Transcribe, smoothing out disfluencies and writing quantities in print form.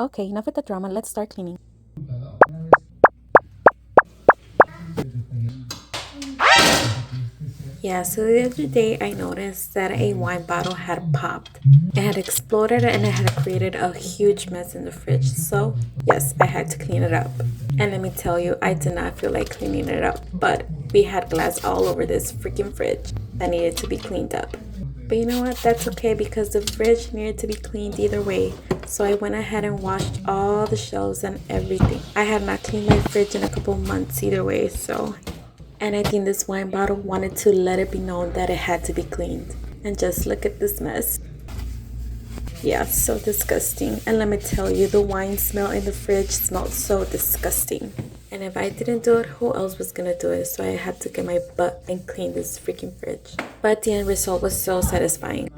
Okay, enough with the drama. Let's start cleaning. Yeah, so the other day I noticed that a wine bottle had popped. It had exploded and it had created a huge mess in the fridge. So, yes, I had to clean it up. And let me tell you, I did not feel like cleaning it up, but we had glass all over this freaking fridge that needed to be cleaned up. But you know what? That's okay because the fridge needed to be cleaned either way. So I went ahead and washed all the shelves and everything. I had not cleaned my fridge in a couple months either way, so. And I think this wine bottle wanted to let it be known that it had to be cleaned. And just look at this mess. Yeah, so disgusting. And let me tell you, the wine smell in the fridge smelled so disgusting. And if I didn't do it, who else was gonna do it? So I had to get my butt and clean this freaking fridge. But the end result was so satisfying.